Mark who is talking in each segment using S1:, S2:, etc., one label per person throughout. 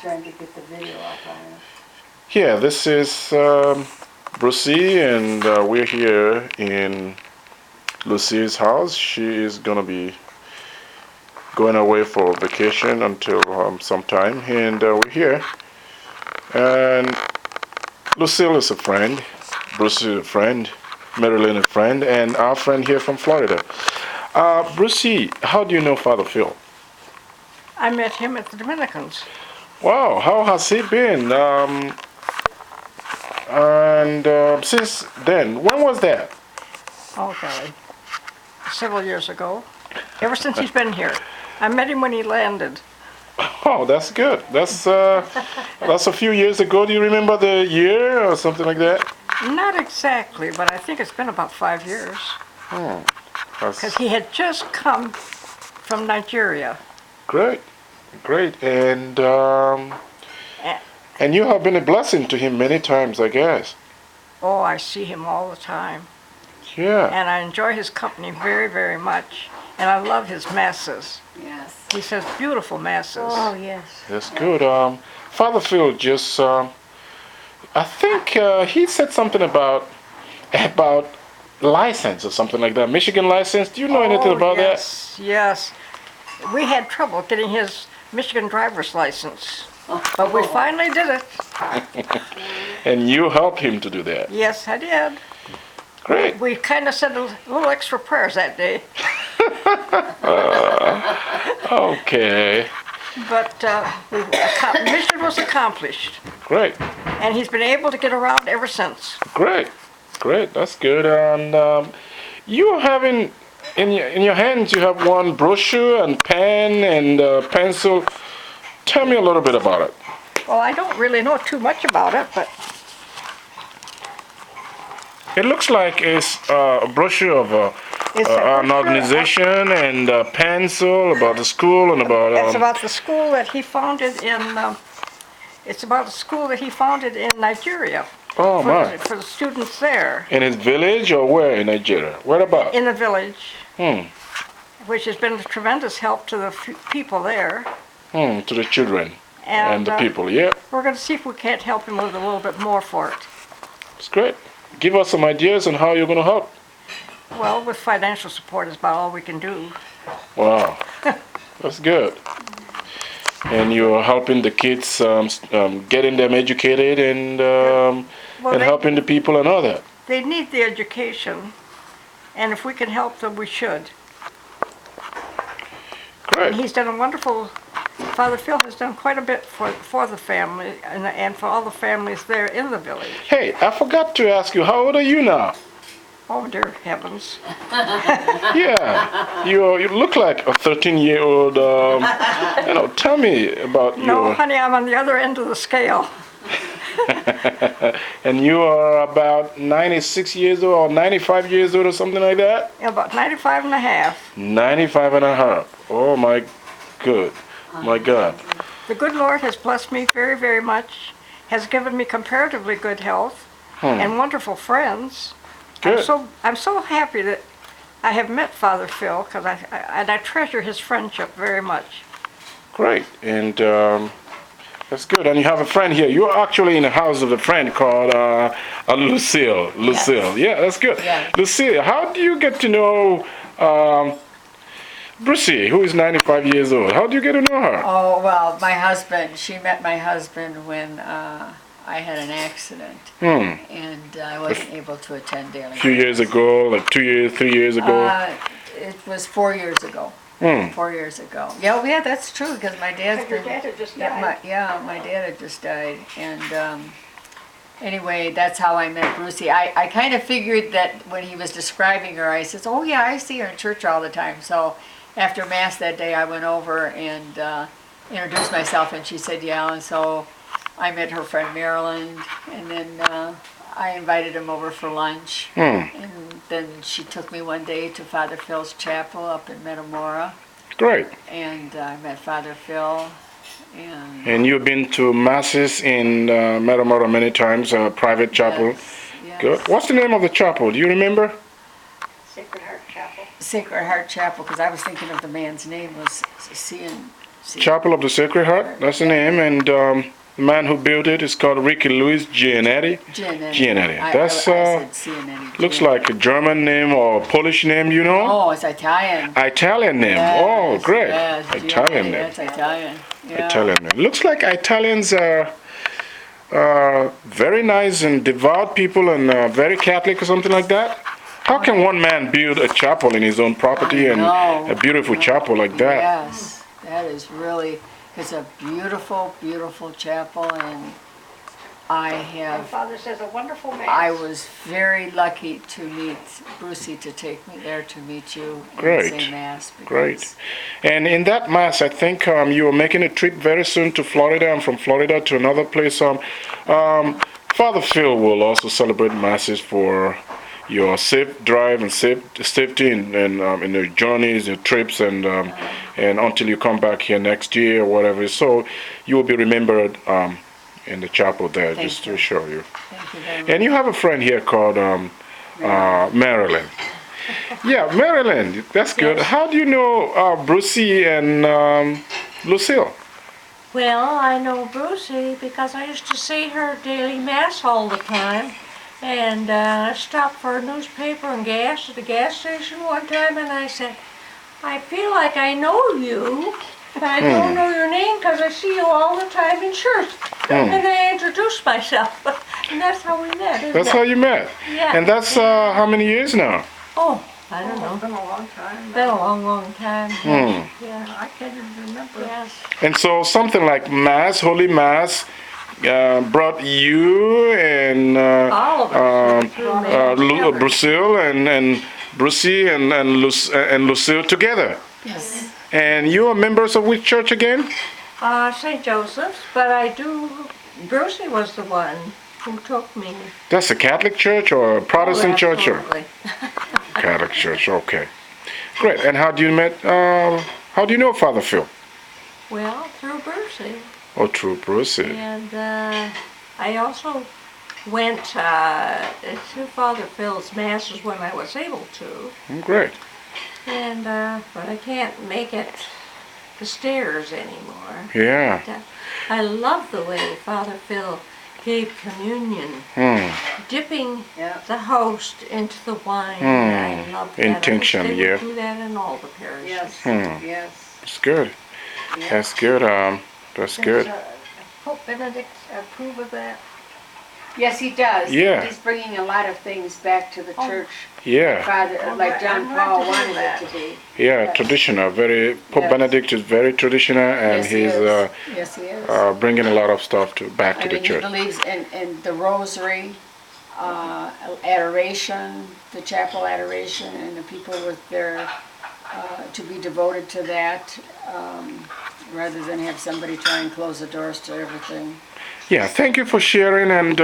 S1: trying to get the video up on it.
S2: Yeah, this is Bruccie, and we're here in Lucille's house. She is gonna be going away for vacation until sometime, and we're here. And Lucille is a friend, Bruccie is a friend, Marilyn a friend, and our friend here from Florida. Bruccie, how do you know Father Phil?
S3: I met him at the Dominicans.
S2: Wow, how has he been? And since then, when was that?
S3: Oh, golly. Several years ago. Ever since he's been here. I met him when he landed.
S2: Oh, that's good. That's a few years ago. Do you remember the year or something like that?
S3: Not exactly, but I think it's been about 5 years. Because he had just come from Nigeria.
S2: Great, great. And
S3: A-
S2: and you have been a blessing to him many times, I guess.
S3: Oh, I see him all the time.
S2: Yeah.
S3: And I enjoy his company very, very much. And I love his masses.
S1: Yes.
S3: He says beautiful masses.
S1: Oh, yes.
S2: That's good. Father Phil just, I think he said something about license or something like that. Michigan license. Do you know anything about
S3: yes, that? Yes. We had trouble getting his Michigan driver's license, but we finally did it.
S2: And you helped him to do that.
S3: Yes, I did.
S2: Great.
S3: We kind of said a little extra prayers that day.
S2: Okay.
S3: But mission was accomplished.
S2: Great.
S3: And he's been able to get around ever since.
S2: Great. Great. That's good. And you having in your hands, you have one brochure and pen and pencil. Tell me a little bit about it.
S3: Well, I don't really know too much about it, but
S2: it looks like it's a brochure of an organization and a pencil about the school and about.
S3: It's about the school that he founded in. It's about the school that he founded in Nigeria.
S2: Oh my!
S3: For the students there.
S2: In his village or where in Nigeria? Where about?
S3: In the village. Which has been a tremendous help to the people there.
S2: To the children and the people. Yeah.
S3: We're going to see if we can't help him with a little bit more for it.
S2: It's great. Give us some ideas on how you're going to help.
S3: Well, with financial support is about all we can do.
S2: Wow, that's good. And you're helping the kids, getting them educated and helping the people and all that.
S3: They need the education, and if we can help them, we should.
S2: Great.
S3: And he's done a wonderful. Father Phil has done quite a bit for the family and for all the families there in the village.
S2: Hey, I forgot to ask you, how old are you now?
S3: Oh, dear heavens.
S2: Yeah, you look like a 13-year-old. Tell me about you.
S3: No, honey, I'm on the other end of the scale.
S2: And you are about 96 years old or 95 years old or something like that?
S3: About 95 and a half.
S2: 95 and a half. Oh, my good. My God.
S3: The good Lord has blessed me very, very much, has given me comparatively good health and wonderful friends.
S2: Good.
S3: I'm so happy that I have met Father Phil, because I treasure his friendship very much.
S2: Great, and that's good. And you have a friend here. You're actually in the house of a friend called Lucille. Lucille, yeah, that's good.
S1: Yeah.
S2: Lucille, how do you get to know Bruccie, who is 95 years old? How do you get to know her?
S1: Oh, well, my husband, she met my husband when I had an accident. And I wasn't able to attend daily.
S2: A few years ago, like 2 years, 3 years ago?
S1: It was 4 years ago. 4 years ago. Yeah, that's true, because my dad's been...
S3: Your dad had just
S1: Yeah,
S3: died.
S1: my dad had just died. And anyway, that's how I met Bruccie. I kind of figured that when he was describing her, I said, oh yeah, I see her in church all the time. So after Mass that day, I went over and introduced myself, and she said, yeah. And so I met her friend Marilyn, and then I invited him over for lunch. And then she took me one day to Father Phil's chapel up in Metamora.
S2: Great.
S1: And I met Father Phil.
S2: And you've been to masses in Metamora many times, private chapel.
S1: Yes.
S2: Good. What's the name of the chapel? Do you remember?
S3: Sacred Heart Chapel.
S1: Sacred Heart Chapel, because I was thinking of the man's name was
S2: Chapel of the Sacred Heart. That's the name, and the man who built it is called Ricky Louis Giannetti. Giannetti. That's
S1: I said Cianetti.
S2: looks like a German name or a Polish name, you know?
S1: Oh, it's Italian.
S2: Italian name.
S1: Yes,
S2: Oh, great.
S1: yes,
S2: Italian
S1: Giannetti,
S2: name.
S1: That's Italian. Yeah.
S2: Italian name. Looks like Italians are very nice and devout people and very Catholic or something like that. How can one man build a chapel in his own property and a beautiful chapel like that?
S1: Yes, that is really, it's a beautiful, beautiful chapel, and I
S3: My
S1: have,
S3: father says a wonderful man.
S1: I was very lucky to meet Bruccie, to take me there to meet you and
S2: Great,
S1: say Mass.
S2: Great.
S1: because-
S2: And in that Mass, I think you are making a trip very soon to Florida, and from Florida to another place. Father Phil will also celebrate Masses for your safe drive and safety in your journeys, your trips, and until you come back here next year or whatever. So you will be remembered in the chapel there,
S1: Thank
S2: just
S1: you.
S2: to show you.
S1: Thank you very much.
S2: And you have a friend here called Marilyn. Yeah, Marilyn, that's good.
S1: Yes.
S2: How do you know Bruccie and Lucille?
S3: Well, I know Bruccie because I used to see her daily mass all the time. And I stopped for a newspaper and gas at the gas station one time, and I said, I feel like I know you, but I don't know your name because I see you all the time in church. And I introduced myself, and that's how we met, isn't
S2: That's
S3: it?
S2: how you met.
S3: Yeah.
S2: And that's how many years now?
S3: Oh, I don't know.
S4: It's been a long time.
S3: Been a long, long time. Yeah.
S4: I can't even remember.
S3: Yes.
S2: And so something like Mass, Holy Mass, brought you and
S3: All of us.
S2: Brucille and Bruccie and Lucille together.
S1: Yes.
S2: And you are members of which church again?
S3: St. Joseph's, but Bruccie was the one who took me.
S2: That's a Catholic church or a Protestant church? Or
S3: Absolutely.
S2: Catholic church, okay. Great. And how do you know Father Phil?
S3: Well, through Bruccie.
S2: Oh, through Bruccie.
S3: And I also went to Father Phil's masses when I was able to.
S2: Great.
S3: And but I can't make it the stairs anymore.
S2: Yeah.
S3: But, I love the way Father Phil gave communion, dipping
S1: Yeah.
S3: the host into the wine. I love that.
S2: Intention,
S3: I wish they
S2: yeah.
S3: would do that in all the parishes.
S1: Yes. Yes.
S2: That's good. That's good. That's good.
S3: Does, Pope Benedict approve of that?
S1: Yes, he does.
S2: Yeah.
S1: He's bringing a lot of things back to the church.
S2: Yeah.
S1: Father, like John
S3: I'm glad
S1: Paul
S3: to hear
S1: wanted
S3: that.
S1: it to be.
S2: Yeah,
S1: Yes.
S2: traditional. Pope
S1: Yes.
S2: Benedict is very traditional, and
S1: Yes, he
S2: he's
S1: is. Yes, he is.
S2: bringing a lot of stuff back
S1: I
S2: to the
S1: mean, he
S2: church.
S1: believes in the rosary, adoration, the chapel adoration, and the people with their, to be devoted to that, rather than have somebody try and close the doors to everything.
S2: Yeah, thank you for sharing, and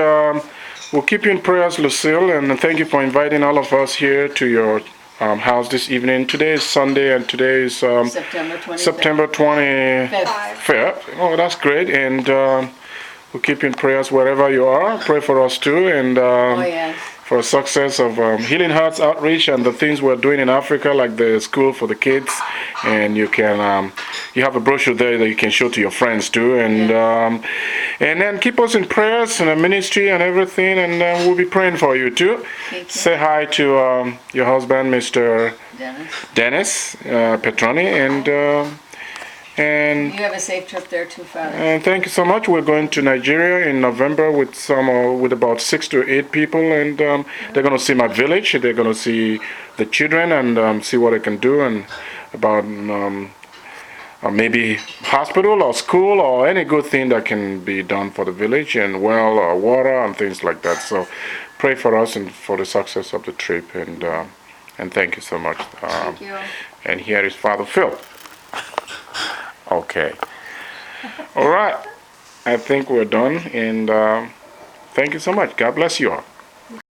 S2: we'll keep you in prayers, Lucille, and thank you for inviting all of us here to your house this evening. Today is Sunday, and today is
S1: September 25th.
S2: September 25th.
S1: Fifth.
S2: Oh, that's great, and we'll keep you in prayers wherever you are. Pray for us too, and
S1: Oh, yes.
S2: for success of Healing Hearts outreach and the things we're doing in Africa, like the school for the kids. And you can, you have a brochure there that you can show to your friends too. And then keep us in prayers and the ministry and everything, and we'll be praying for you too.
S1: Thank you.
S2: Say hi to your husband, Mr.
S1: Dennis,
S2: Dennis Petroni, and
S1: you have a safe trip there too, Father.
S2: and thank you so much. We're going to Nigeria in November with about 6 to 8 people, and they're going to see my village. They're going to see the children and see what I can do, and about maybe hospital or school or any good thing that can be done for the village, and well or water and things like that. So pray for us and for the success of the trip, and thank you so much.
S1: Thank you.
S2: And here is Father Phil. Okay. All right. I think we're done, and thank you so much. God bless you all.